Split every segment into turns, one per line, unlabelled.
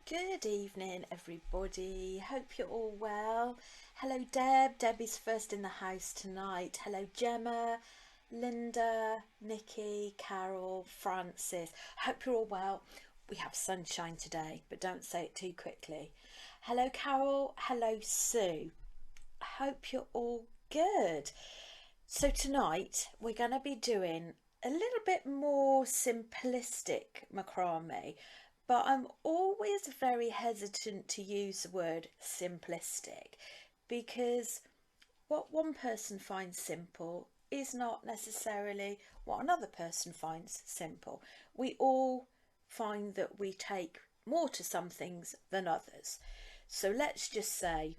Good evening, everybody. Hope you're all well. Hello, Deb. Debbie's first in the house tonight. Hello, Gemma, Linda, Nikki, Carol, Francis. Hope you're all well. We have sunshine today, but don't say it too quickly. Hello, Carol. Hello, Sue. Hope you're all good. So tonight we're going to be doing a little bit more simplistic macrame, but I'm always very hesitant to use the word simplistic because what one person finds simple is not necessarily what another person finds simple. We all find that we take more to some things than others. So let's just say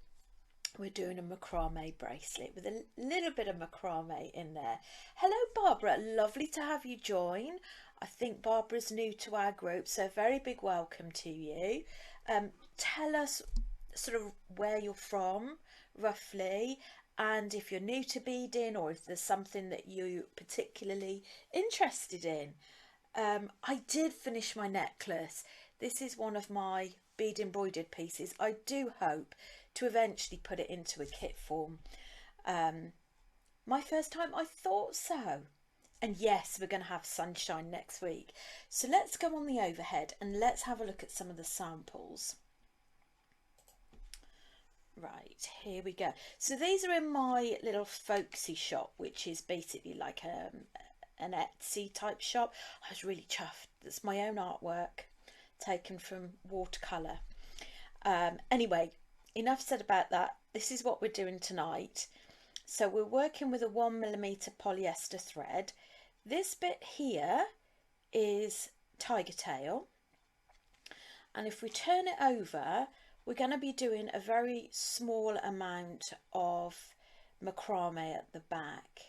we're doing a macrame bracelet with a little bit of macrame in there. Hello, Barbara. Lovely to have you join. I think Barbara's new to our group, so a very big welcome to you. Tell us sort of where you're from, roughly, and if you're new to beading or if there's something that you're particularly interested in. I did finish my necklace. This is one of my bead embroidered pieces. I do hope to eventually put it into a kit form. My first time, I thought so. And yes, we're going to have sunshine next week. So let's go on the overhead and let's have a look at some of the samples. Right, here we go. So these are in my little folksy shop, which is basically like an Etsy type shop. I was really chuffed. That's my own artwork taken from watercolour. Anyway, enough said about that. This is what we're doing tonight. So we're working with a 1mm polyester thread. This bit here is tigertail, and if we turn it over, we're going to be doing a very small amount of macrame at the back.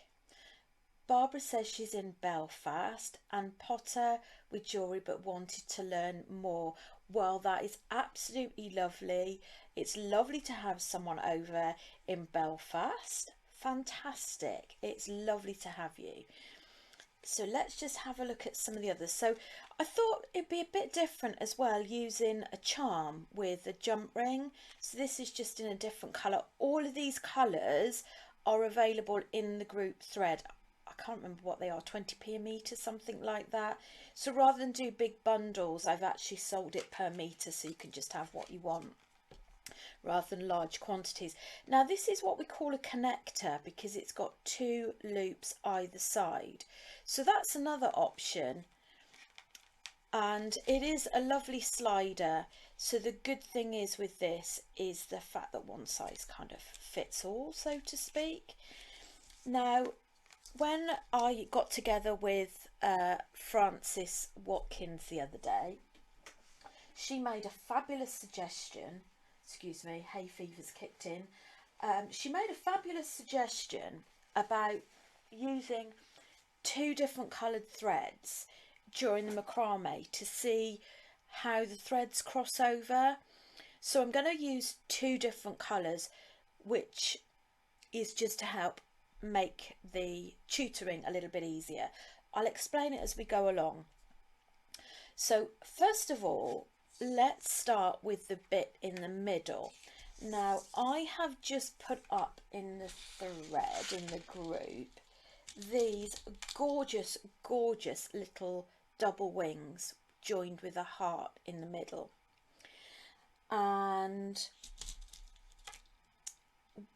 Barbara says she's in Belfast and potter with jewellery but wanted to learn more. Well, that is absolutely lovely. It's lovely to have someone over in Belfast. Fantastic. It's lovely to have you. So let's just have a look at some of the others. So I thought it'd be a bit different as well, using a charm with a jump ring. So this is just in a different colour. All of these colours are available in the group thread. I can't remember what they are, 20p a metre, something like that. So rather than do big bundles, I've actually sold it per metre, so you can just have what you want rather than large quantities. Now this is what we call a connector because it's got two loops either side. So that's another option, and it is a lovely slider. So the good thing is with this is the fact that one size kind of fits all, so to speak. Now when I got together with Frances Watkins the other day, she made a fabulous suggestion. Excuse me, hay fever's kicked in. She made a fabulous suggestion about using two different coloured threads during the macrame to see how the threads cross over. So I'm going to use two different colours, which is just to help make the tutoring a little bit easier. I'll explain it as we go along. So first of all, let's start with the bit in the middle. Now I have just put up in the thread in the group these gorgeous little double wings joined with a heart in the middle, and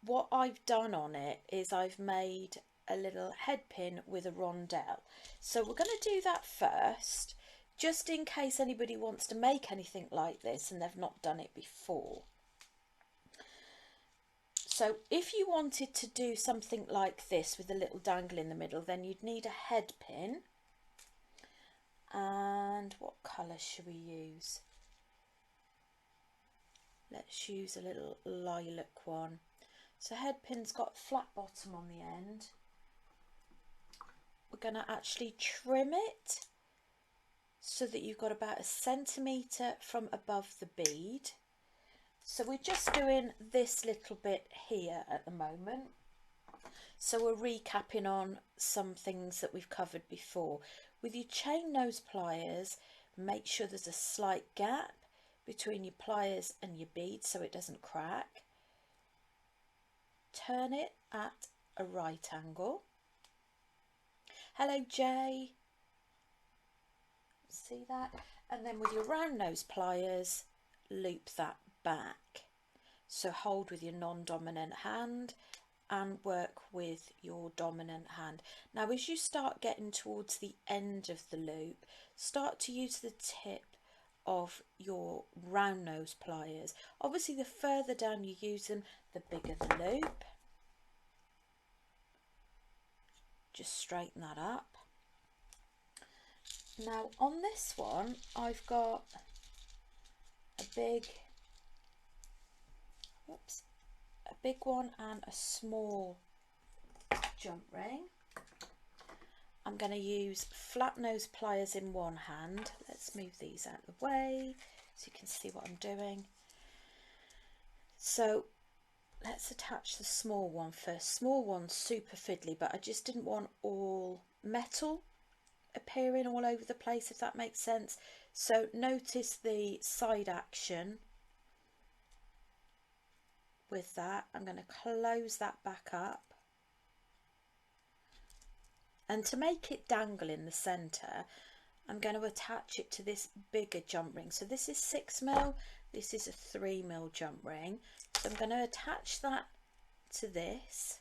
what I've done on it is I've made a little head pin with a rondelle. So we're going to do that first, just in case anybody wants to make anything like this and they've not done it before. So if you wanted to do something like this with a little dangle in the middle, then you'd need a head pin. And what colour should we use? Let's use a little lilac one. So head pin's got a flat bottom on the end. We're going to actually trim it so that you've got about 1 centimetre from above the bead. So we're just doing this little bit here at the moment. So we're recapping on some things that we've covered before. With your chain nose pliers, make sure there's a slight gap between your pliers and your bead so it doesn't crack. Turn it at a right angle. Hello Jay, see that? And then with your round nose pliers, loop that back. So hold with your non-dominant hand and work with your dominant hand. Now as you start getting towards the end of the loop, start to use the tip of your round nose pliers. Obviously the further down you use them, the bigger the loop. Just straighten that up. Now on this one I've got a big one and a small jump ring. I'm going to use flat nose pliers in one hand. Let's move these out of the way so you can see what I'm doing. So let's attach the small one first. Small one's super fiddly, but I just didn't want all metal appearing all over the place, if that makes sense. So notice the side action with that. I'm going to close that back up, and to make it dangle in the centre, I'm going to attach it to this bigger jump ring. So this is 6mm, this is a 3mm jump ring. So I'm going to attach that to this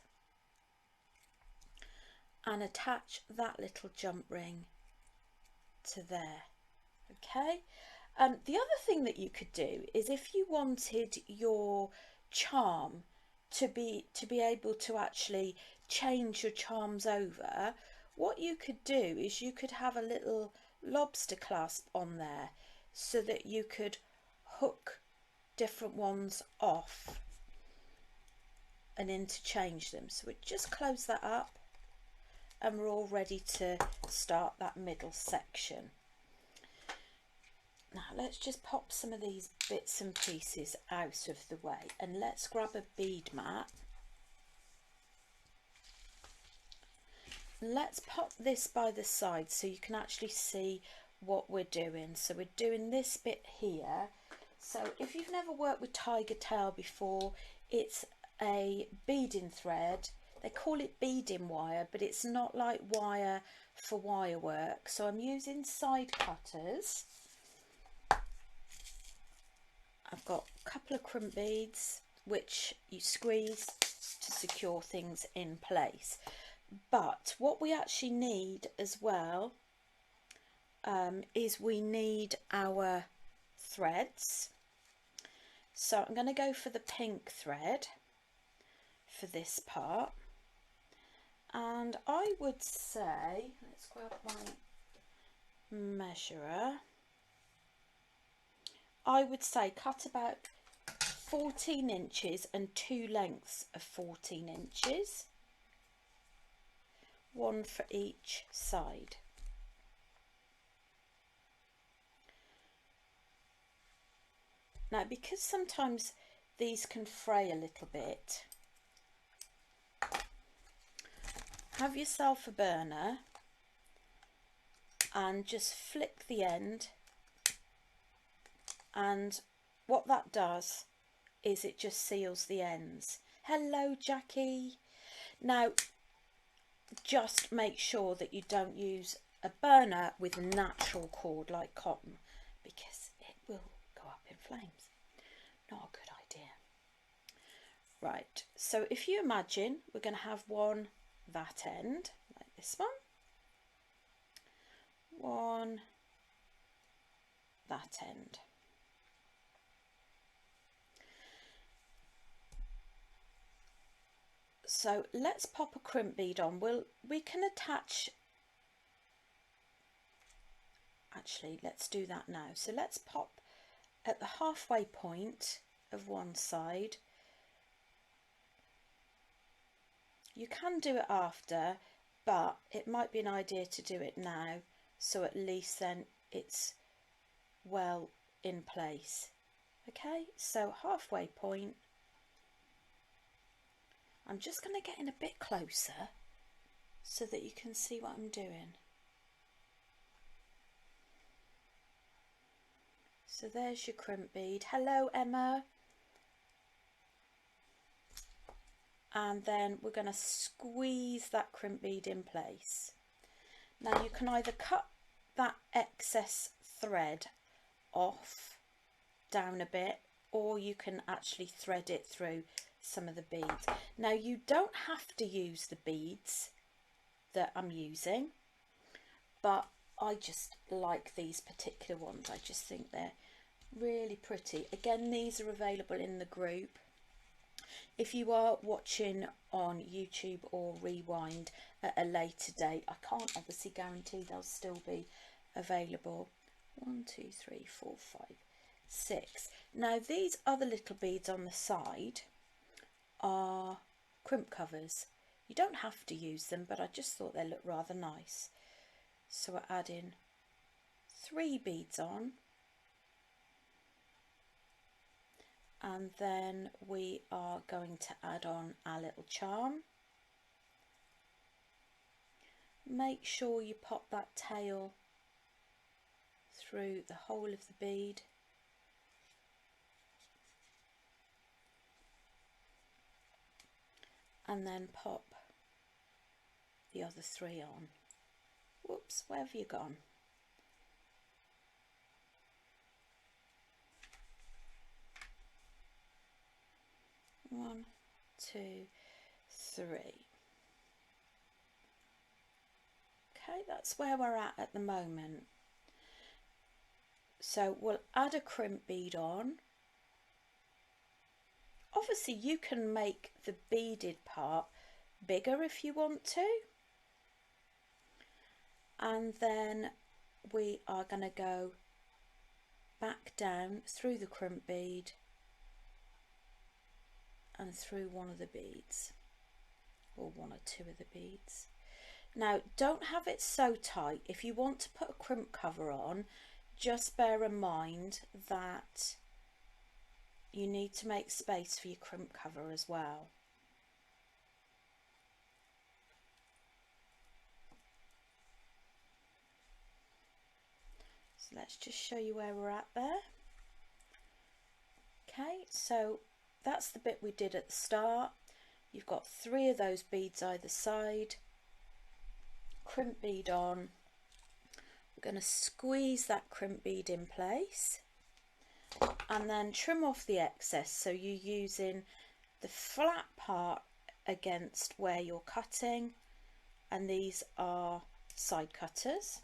and attach that little jump ring to there. Okay. The other thing that you could do is, if you wanted your charm to be able to actually change your charms over, what you could do is you could have a little lobster clasp on there so that you could hook different ones off and interchange them. So we just close that up and we're all ready to start that middle section. Now let's just pop some of these bits and pieces out of the way, and let's grab a bead mat. Let's pop this by the side so you can actually see what we're doing. So we're doing this bit here. So if you've never worked with tigertail before, it's a beading thread. They call it beading wire, but it's not like wire for wire work. So I'm using side cutters. I've got a couple of crimp beads which you squeeze to secure things in place. But what we actually need as well is we need our threads. So I'm going to go for the pink thread for this part, and I would say, let's grab my measurer, I would say cut about 14 inches and 2 lengths of 14 inches, one for each side. Now, because sometimes these can fray a little bit, have yourself a burner and just flick the end, and what that does is it just seals the ends. Hello Jackie. Now just make sure that you don't use a burner with natural cord like cotton, because it will go up in flames. Not a good idea. Right, so if you imagine, we're going to have one that end, like this one that end. So let's pop a crimp bead on. We can attach, actually let's do that now. So let's pop at the halfway point of one side. You can do it after, but it might be an idea to do it now, so at least then it's well in place. Okay, so halfway point. I'm just going to get in a bit closer so that you can see what I'm doing. So there's your crimp bead. Hello, Emma. And then we're going to squeeze that crimp bead in place. Now you can either cut that excess thread off down a bit, or you can actually thread it through some of the beads. Now you don't have to use the beads that I'm using, but I just like these particular ones. I just think they're really pretty. Again, these are available in the group. If you are watching on YouTube or Rewind at a later date, I can't obviously guarantee they'll still be available. 1, 2, 3, 4, 5, 6. Now these other little beads on the side are crimp covers. You don't have to use them, but I just thought they look rather nice. So we're adding 3 beads on, and then we are going to add on our little charm. Make sure you pop that tail through the whole of the bead. And then pop the other 3 on. Whoops, where have you gone? One, 2, 3. Okay, that's where we're at the moment. So we'll add a crimp bead on. Obviously you can make the beaded part bigger if you want to. And then we are going to go back down through the crimp bead and through one of the beads, or 1 or 2 of the beads. Now don't have it so tight. If you want to put a crimp cover on, just bear in mind that you need to make space for your crimp cover as well. So let's just show you where we're at there. Okay, so that's the bit we did at the start. You've got 3 of those beads either side, crimp bead on. We're going to squeeze that crimp bead in place and then trim off the excess, so you're using the flat part against where you're cutting, and these are side cutters.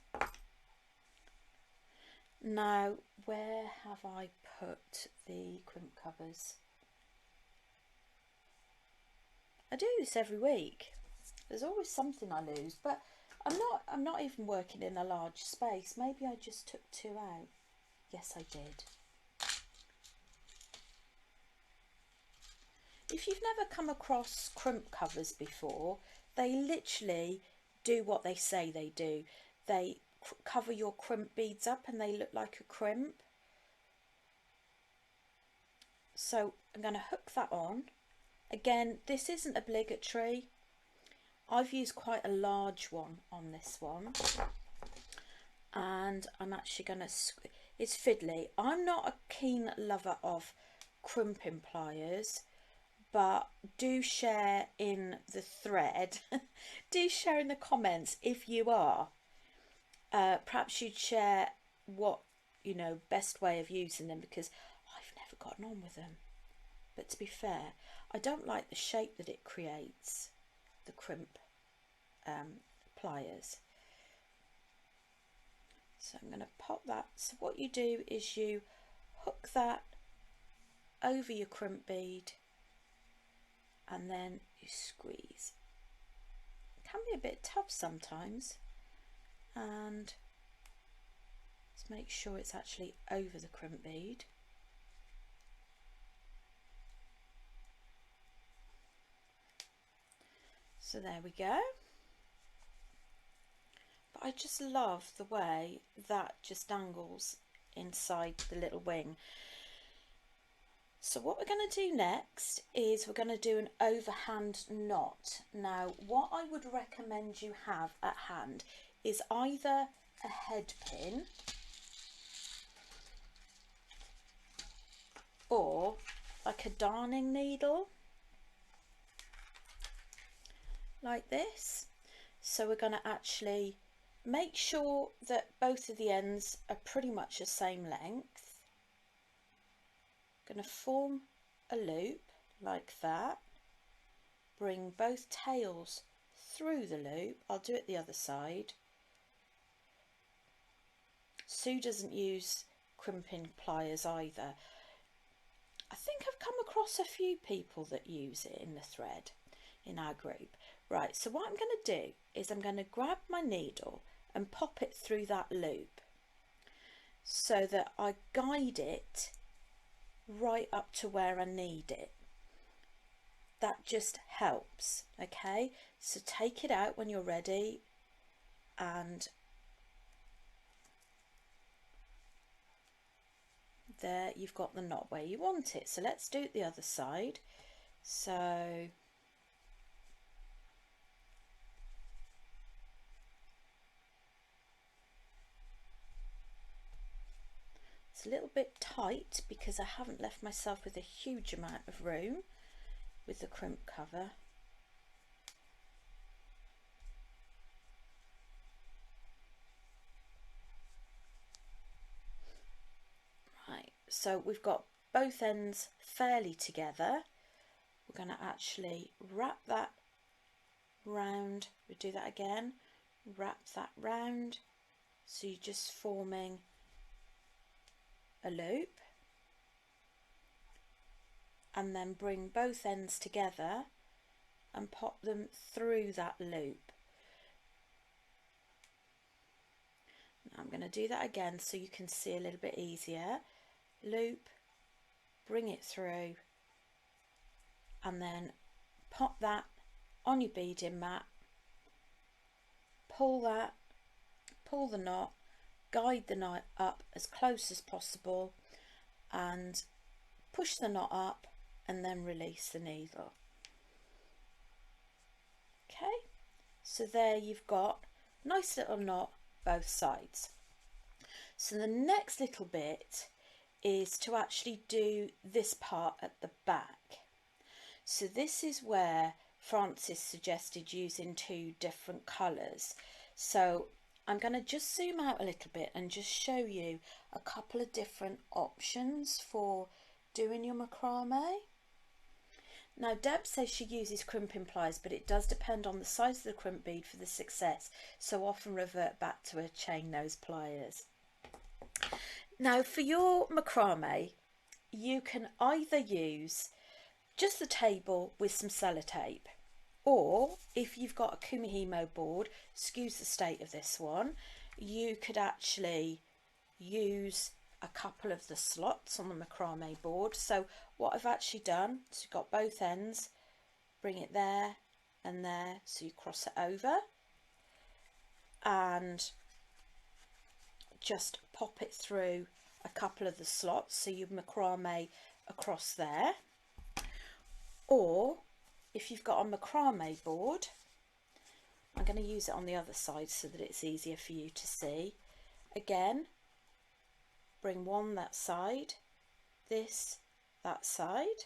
Now where have I put the crimp covers? I do this every week. There's always something I lose, but I'm not even working in a large space. Maybe I just took 2 out. Yes, I did. If you've never come across crimp covers before, they literally do what they say they do. They cover your crimp beads up and they look like a crimp. So I'm going to hook that on. Again, this isn't obligatory. I've used quite a large one on this one, and I'm actually going to, it's fiddly. I'm not a keen lover of crimping pliers, but do share in the thread. Do share in the comments if you are. Perhaps you'd share what, you know, best way of using them, because I've never gotten on with them. But to be fair, I don't like the shape that it creates, the crimp pliers. So I'm going to pop that. So what you do is you hook that over your crimp bead and then you squeeze. It can be a bit tough sometimes, and let's make sure it's actually over the crimp bead. So there we go. But I just love the way that just dangles inside the little wing. So what we're going to do next is we're going to do an overhand knot. Now what I would recommend you have at hand is either a head pin like a darning needle, like this. So we're going to actually make sure that both of the ends are pretty much the same length. Going to form a loop like that. Bring both tails through the loop. I'll do it the other side. Sue doesn't use crimping pliers either. I think I've come across a few people that use it in the thread in our group. Right, so what I'm going to do is I'm going to grab my needle and pop it through that loop so that I guide it right up to where I need it. That just helps, okay? So take it out when you're ready and there you've got the knot where you want it. So let's do it the other side. So it's a little bit tight because I haven't left myself with a huge amount of room with the crimp cover. Right, so we've got both ends fairly together. We're going to actually wrap that round. We do that again, wrap that round, so you're just forming a loop, and then bring both ends together and pop them through that loop. Now I'm going to do that again so you can see a little bit easier. Loop, bring it through, and then pop that on your beading mat, pull the knot, guide the knot up as close as possible and push the knot up and then release the needle. Okay, so there you've got a nice little knot both sides. So the next little bit is to actually do this part at the back. So this is where Francis suggested using two different colours. So I'm going to just zoom out a little bit and just show you a couple of different options for doing your macrame. Now Deb says she uses crimping pliers, but it does depend on the size of the crimp bead for the success, so often revert back to her chain nose pliers. Now for your macrame, you can either use just the table with some sellotape, or if you've got a kumihimo board, excuse the state of this one, you could actually use a couple of the slots on the macrame board. So what I've actually done is you've got both ends, bring it there and there, so you cross it over and just pop it through a couple of the slots, so you macrame across there. Or if you've got a macrame board, I'm going to use it on the other side so that it's easier for you to see. Again, bring one that side, this that side.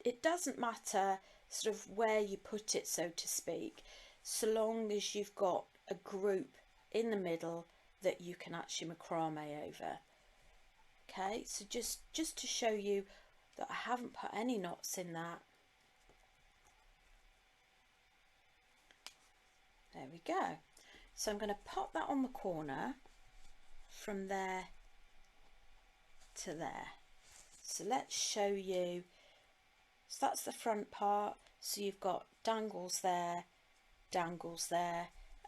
It doesn't matter sort of where you put it, so to speak, so long as you've got a group in the middle that you can actually macrame over. Okay, so just to show you that I haven't put any knots in that. There we go. So I'm going to pop that on the corner from there to there. So let's show you. So that's the front part. So you've got dangles there,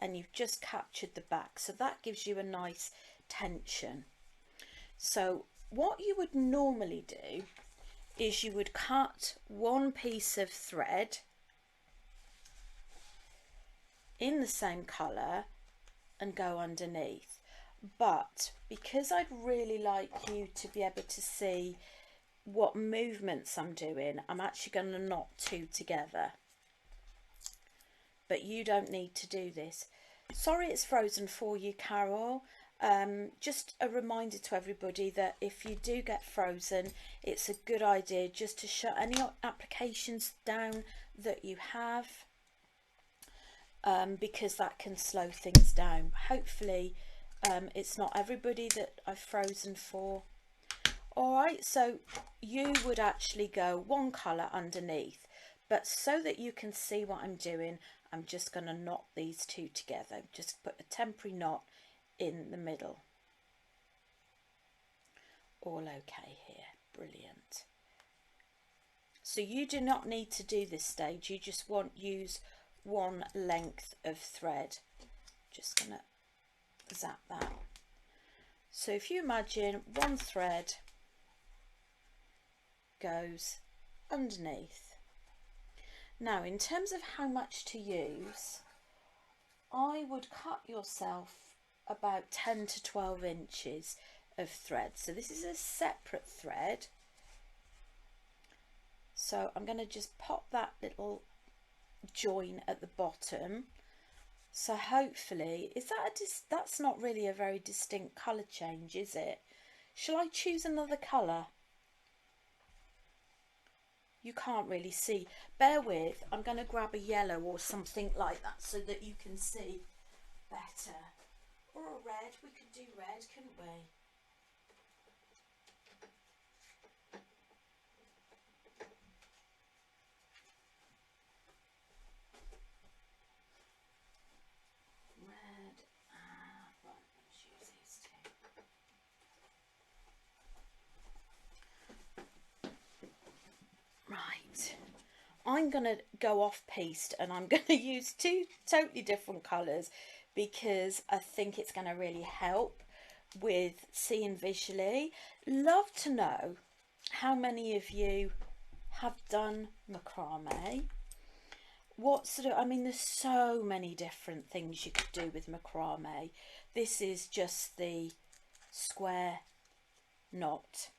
and you've just captured the back. So that gives you a nice tension. So what you would normally do is you would cut one piece of thread in the same colour and go underneath, but because I'd really like you to be able to see what movements I'm doing, I'm actually going to knot two together, but you don't need to do this. Sorry it's frozen for you, Carol. Just a reminder to everybody that if you do get frozen, it's a good idea just to shut any applications down that you have, because that can slow things down. Hopefully it's not everybody that I've frozen for. Alright, so you would actually go one colour underneath, but so that you can see what I'm doing, I'm just going to knot these two together. Just put a temporary knot in the middle. All okay here, brilliant. So you do not need to do this stage, you just use one length of thread. Just going to zap that. So if you imagine one thread goes underneath. Now in terms of how much to use, I would cut yourself about 10 to 12 inches of thread. So this is a separate thread. So I'm going to just pop that little join at the bottom. So hopefully, that's not really a very distinct colour change, is it? Shall I choose another colour? You can't really see. Bear with, I'm going to grab a yellow or something like that so that you can see better. Or a red, we could do red, couldn't we? Red, right, let's use these two. Right, I'm going to go off piste and I'm going to use two totally different colours because I think it's going to really help with seeing visually. Love to know how many of you have done macrame. What sort of, I mean, there's so many different things you could do with macrame. This is just the square knot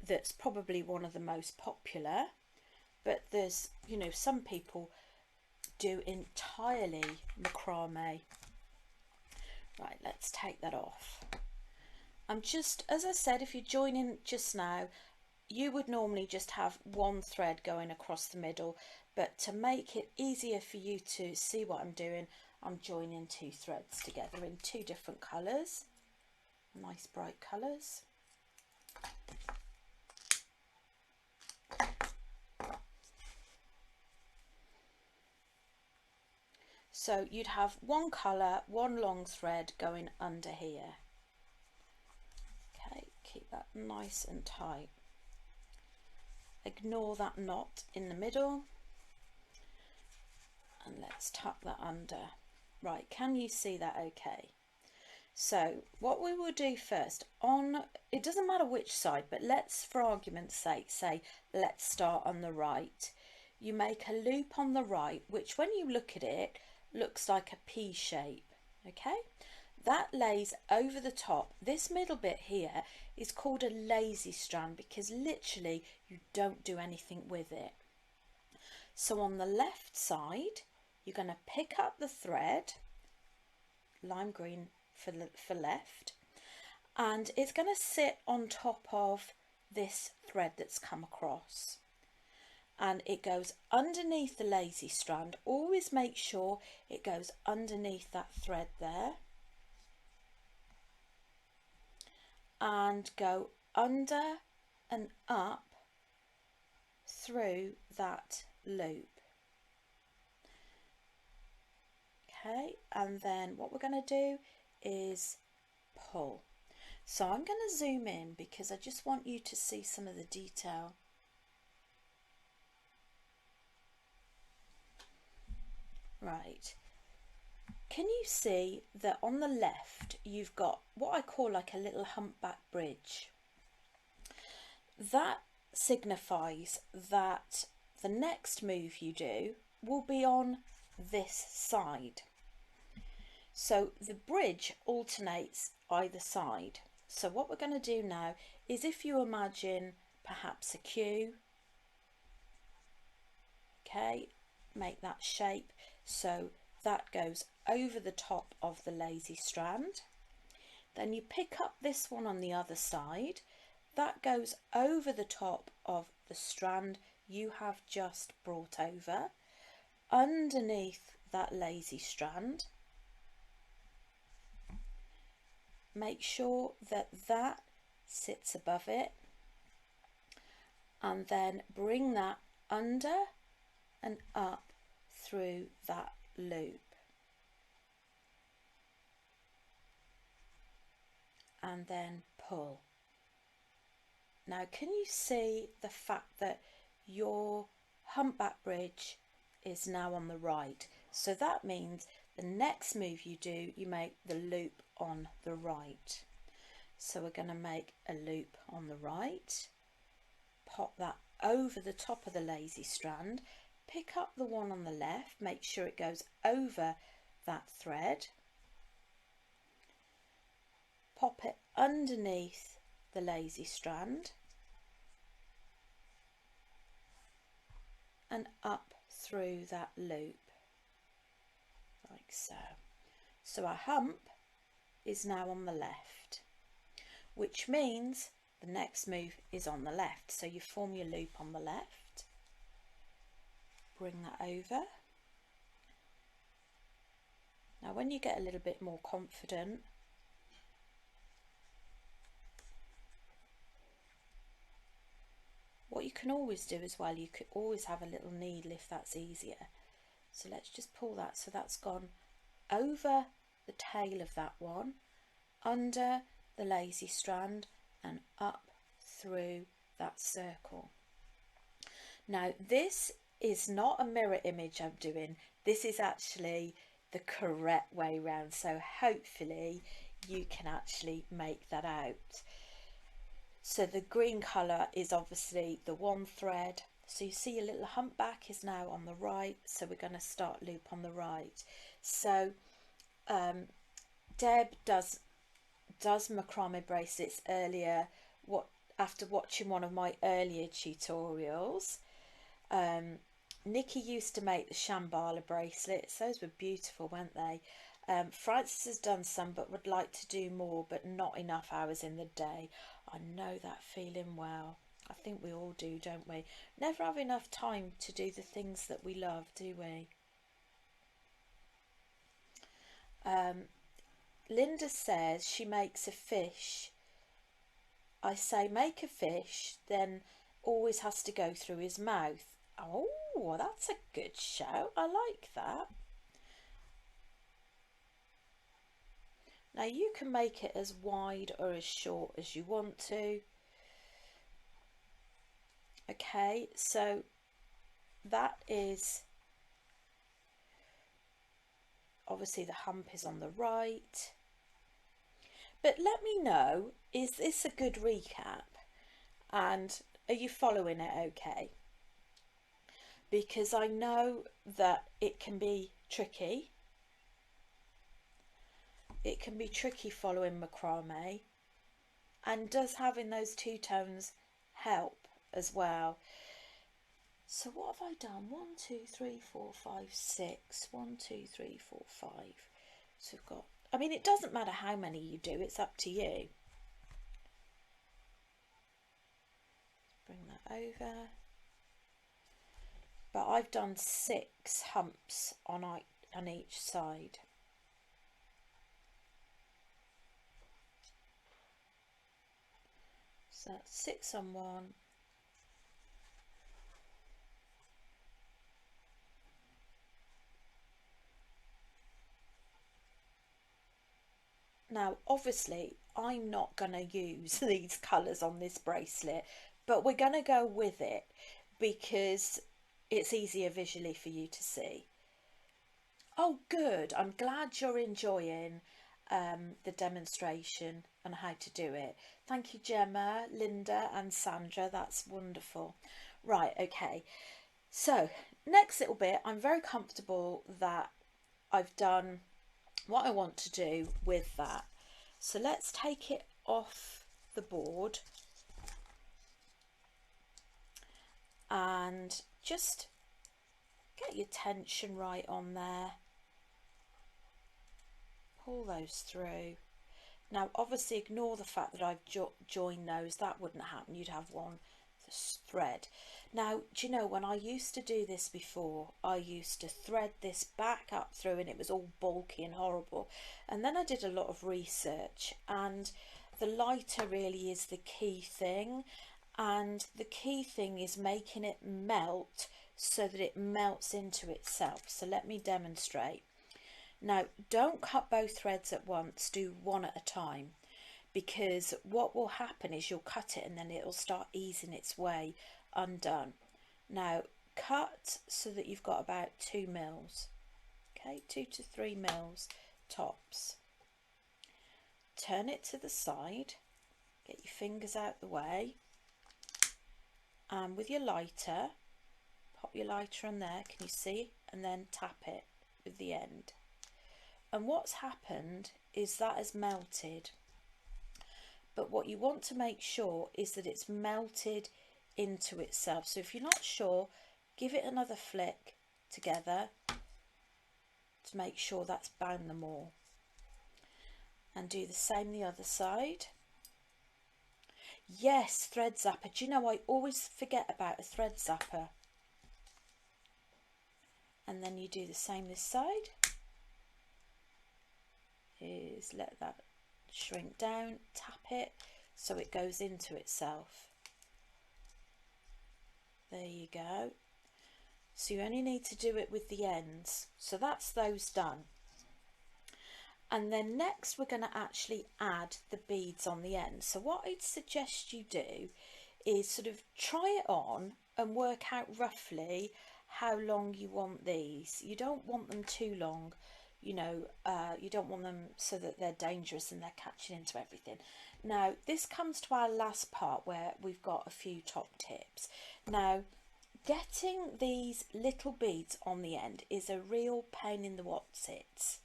that's probably one of the most popular, but there's, you know, some people do entirely macrame. Right, let's take that off. I'm just, as I said, if you're joining just now, you would normally just have one thread going across the middle, but to make it easier for you to see what I'm doing, I'm joining two threads together in two different colours, nice bright colours. So you'd have one colour, one long thread going under here. Okay, keep that nice and tight. Ignore that knot in the middle. And let's tuck that under. Right, can you see that okay? So what we will do first, it doesn't matter which side, but let's, for argument's sake, say let's start on the right. You make a loop on the right, which when you look at it, looks like a P shape, okay? That lays over the top. This middle bit here is called a lazy strand because literally you don't do anything with it. So on the left side, you're going to pick up the thread, lime green for left, and it's going to sit on top of this thread that's come across. And it goes underneath the lazy strand. Always make sure it goes underneath that thread there. And go under and up through that loop. Okay, and then what we're going to do is pull. So I'm going to zoom in because I just want you to see some of the detail. Right, can you see that on the left you've got what I call like a little humpback bridge? That signifies that the next move you do will be on this side. So the bridge alternates either side. So what we're going to do now is, if you imagine perhaps a Q, okay, make that shape. So that goes over the top of the lazy strand. Then you pick up this one on the other side, that goes over the top of the strand you have just brought over, underneath that lazy strand. Make sure that that sits above it, and then bring that under and up through that loop, and then pull. Now can you see the fact that your humpback bridge is now on the right? So that means the next move you do, you make the loop on the right. So we're going to make a loop on the right, pop that over the top of the lazy strand, pick up the one on the left, make sure it goes over that thread, pop it underneath the lazy strand and up through that loop, like so. So our hump is now on the left, which means the next move is on the left. So you form your loop on the left, bring that over. Now when you get a little bit more confident, what you can always do as well, you could always have a little needle if that's easier. So let's just pull that, so that's gone over the tail of that one, under the lazy strand and up through that circle. Now this is not a mirror image I'm doing, this is actually the correct way round, so hopefully you can actually make that out. So the green colour is obviously the one thread, so you see your little humpback is now on the right, so we're going to start loop on the right. So Deb does macrame bracelets earlier, after watching one of my earlier tutorials. Nikki used to make the Shambhala bracelets, those were beautiful, weren't they? Frances has done some but would like to do more, but not enough hours in the day. I know that feeling well. I think we all do, don't we? Never have enough time to do the things that we love, do we? Linda says she makes a fish. I say make a fish, then always has to go through his mouth. Oh, that's a good shout. I like that. Now you can make it as wide or as short as you want to. Okay, so that is obviously the hump is on the right. But let me know, is this a good recap? And are you following it okay? Because I know that it can be tricky. It can be tricky following macrame, and does having those two tones help as well. So what have I done? 1, 2, 3, 4, 5, 6. 1, 2, 3, 4, 5. So we've got, I mean, it doesn't matter how many you do, it's up to you. Bring that over. But I've done 6 humps on each side. So that's 6 on one. Now obviously I'm not going to use these colours on this bracelet, but we're going to go with it because it's easier visually for you to see. Oh good, I'm glad you're enjoying the demonstration and how to do it. Thank you Gemma, Linda and Sandra, that's wonderful. Right, okay, so next little bit, I'm very comfortable that I've done what I want to do with that. So let's take it off the board and just get your tension right on there. pull those through. Now obviously ignore the fact that I've joined those, that wouldn't happen, you'd have one thread. Now do you know, when I used to do this before, I used to thread this back up through and it was all bulky and horrible, and then I did a lot of research, and the lighter really is the key thing, and the key thing is making it melt so that it melts into itself. So let me demonstrate. Now don't cut both threads at once, do one at a time, because what will happen is you'll cut it and then it'll start easing its way undone. Now cut so that you've got about 2 mils, okay, 2 to 3 mils tops. Turn it to the side, get your fingers out the way, and with your lighter, pop your lighter on there, can you see, and then tap it with the end. And what's happened is that has melted, but what you want to make sure is that it's melted into itself. So if you're not sure, give it another flick together to make sure that's bound them all, and do the same the other side. Yes, thread zapper. Do you know, I always forget about a thread zapper. And then you do the same this side. Is let that shrink down, tap it so it goes into itself. There you go. So you only need to do it with the ends. So that's those done. And then next we're going to actually add the beads on the end. So what I'd suggest you do is sort of try it on and work out roughly how long you want these. You don't want them too long, you know, you don't want them so that they're dangerous and they're catching into everything. Now this comes to our last part where we've got a few top tips. Now getting these little beads on the end is a real pain in the whatsits.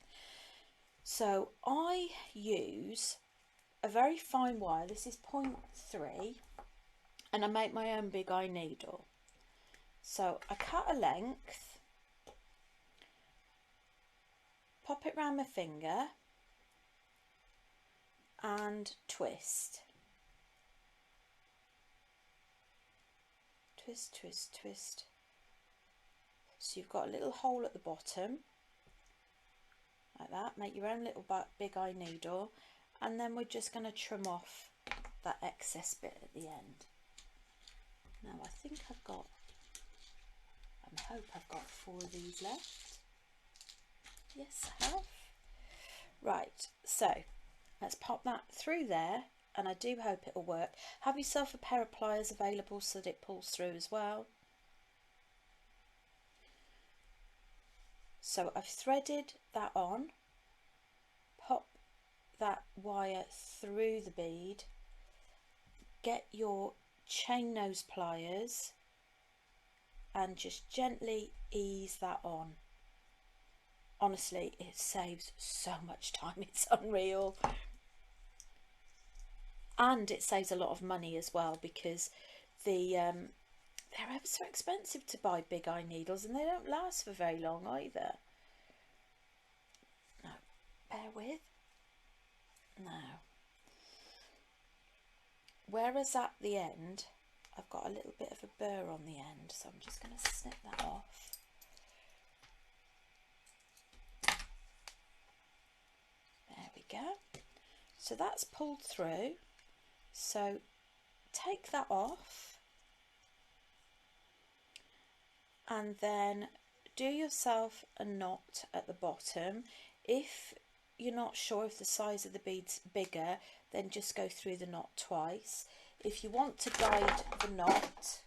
So I use a very fine wire, this is 0.3, and I make my own big eye needle. So I cut a length, pop it round my finger and twist. Twist, twist, twist. So you've got a little hole at the bottom, like that. Make your own little big eye needle, and then we're just going to trim off that excess bit at the end. Now I think I hope I've got 4 of these left. Yes, I have. Right, so let's pop that through there, and I do hope it'll work. Have yourself a pair of pliers available so that it pulls through as well. So I've threaded that on, pop that wire through the bead, get your chain nose pliers and just gently ease that on. Honestly, it saves so much time, it's unreal. And it saves a lot of money as well, because they're ever so expensive to buy big eye needles, and they don't last for very long either. Now, bear with. Now, whereas at the end, I've got a little bit of a burr on the end, so I'm just going to snip that off. There we go. So that's pulled through. So take that off, and then do yourself a knot at the bottom. If you're not sure if the size of the bead's bigger, then just go through the knot twice. If you want to guide the knot,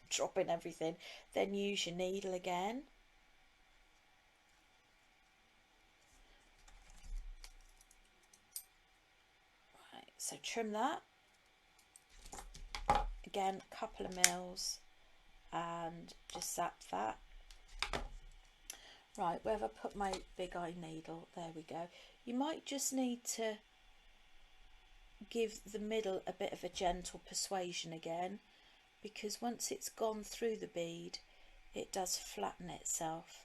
dropping everything, then use your needle again. Right, so trim that. Again, a couple of mils, and just zap that. Right, where have I put my big eye needle? There we go. You might just need to give the middle a bit of a gentle persuasion again, because once it's gone through the bead, it does flatten itself.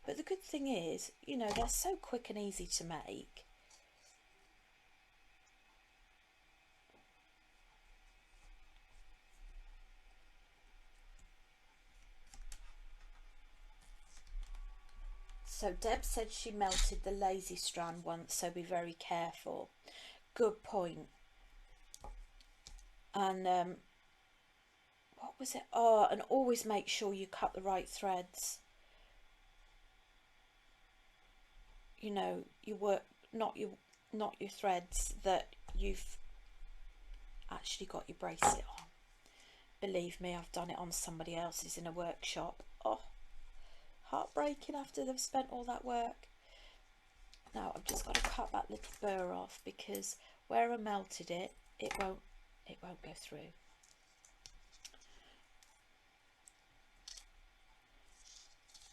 But the good thing is, you know, they're so quick and easy to make. So Deb said she melted the lazy strand once, so be very careful. Good point. And what was it? Oh, and always make sure you cut the right threads. You know, you work not your threads that you've actually got your bracelet on. Believe me, I've done it on somebody else's in a workshop. Oh, heartbreaking after they've spent all that work. Now I've just got to cut that little burr off because where I melted it, it won't go through.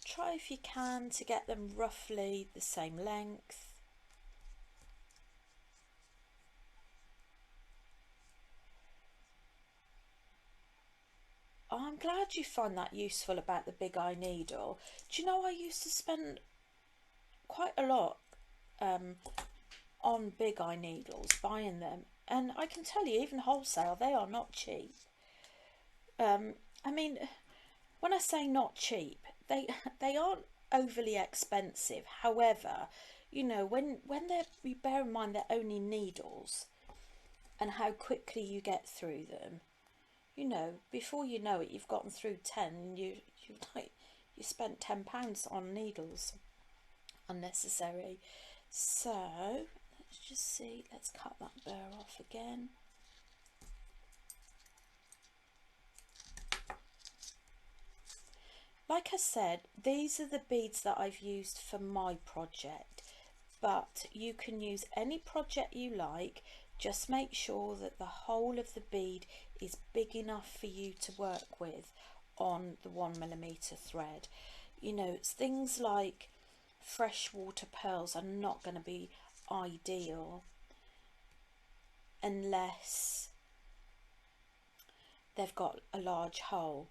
Try if you can to get them roughly the same length. Oh, I'm glad you find that useful about the big eye needle. Do you know I used to spend quite a lot on big eye needles, buying them, and I can tell you, even wholesale, they are not cheap. I mean, when I say not cheap, they aren't overly expensive. However, you know, when you bear in mind they're only needles and how quickly you get through them, you know, before you know it, you've gotten through 10 and you spent £10 on needles, unnecessary. So let's just see, let's cut that burr off again. Like I said, these are the beads that I've used for my project, but you can use any project you like. Just make sure that the whole of the bead is big enough for you to work with on the 1mm thread. You know, it's things like freshwater pearls are not going to be ideal unless they've got a large hole.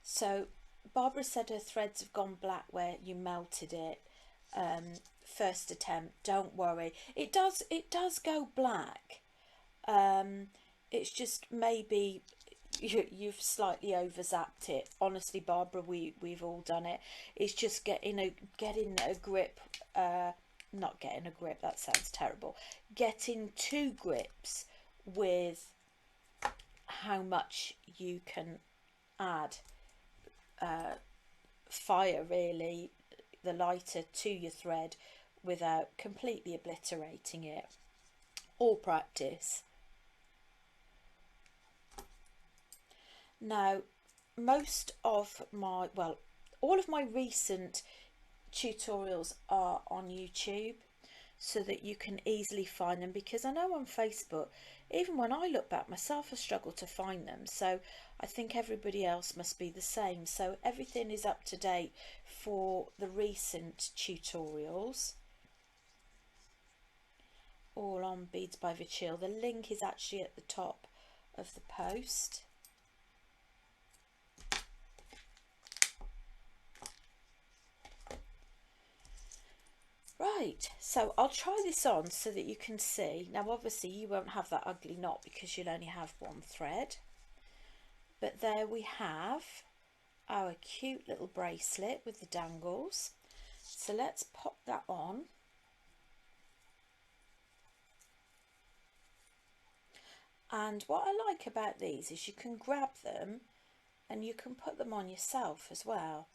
So Barbara said her threads have gone black where you melted it. First attempt, don't worry, it does go black. It's just maybe you've slightly over zapped it. Honestly, Barbara, we've all done it. It's just getting a grip, not getting a grip, that sounds terrible, getting two grips with how much you can add fire, really, the lighter, to your thread without completely obliterating it. All practice. Now, most of my, well, all of my recent tutorials are on YouTube, so that you can easily find them, because I know on Facebook, even when I look back myself, I struggle to find them. So I think everybody else must be the same. So everything is up to date for the recent tutorials, all on Beads by Verchiel. The link is actually at the top of the post. Right, so I'll try this on so that you can see. Now obviously you won't have that ugly knot because you'll only have one thread. But there we have our cute little bracelet with the dangles. So let's pop that on. And what I like about these is you can grab them and you can put them on yourself as well.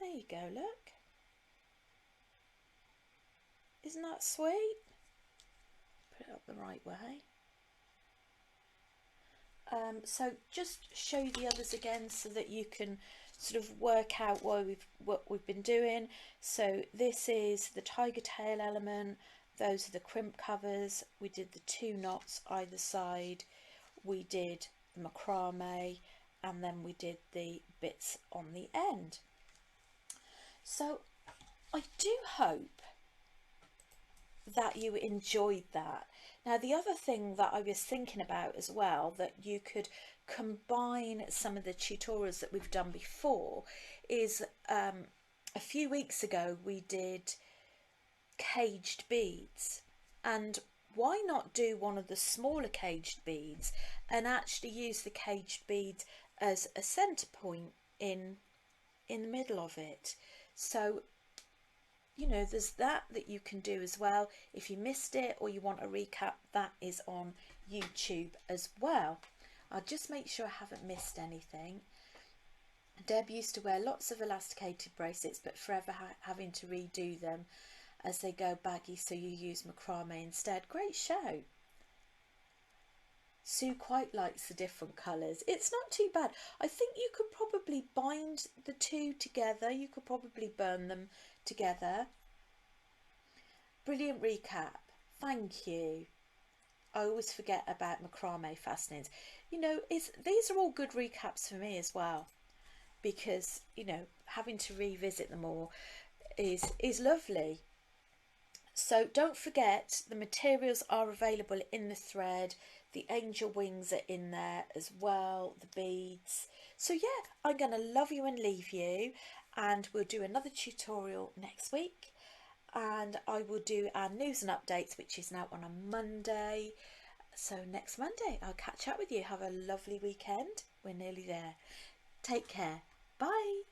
There you go, look. Isn't that sweet? Put it up the right way. So just show you the others again so that you can sort of work out what we've been doing. So this is the tiger tail element. Those are the crimp covers. We did the 2 knots either side. We did the macrame, and then we did the bits on the end. So I do hope that you enjoyed that. Now the other thing that I was thinking about as well, that you could combine some of the tutorials that we've done before, is a few weeks ago we did caged beads, and why not do one of the smaller caged beads and actually use the caged beads as a centre point in the middle of it. So you know, there's that you can do as well. If you missed it or you want a recap, that is on YouTube as well. I'll just make sure I haven't missed anything. Deb used to wear lots of elasticated bracelets, but forever having to redo them as they go baggy, so you use macrame instead. Great show. Sue quite likes the different colours. It's not too bad. I think you could probably bind the two together. You could probably burn them together. Brilliant recap. Thank you. I always forget about macrame fastenings. You know, these are all good recaps for me as well, because, you know, having to revisit them all is lovely. So don't forget, the materials are available in the thread. The angel wings are in there as well, the beads. So yeah, I'm going to love you and leave you, and we'll do another tutorial next week. And I will do our news and updates, which is now on a Monday. So next Monday, I'll catch up with you. Have a lovely weekend. We're nearly there. Take care. Bye.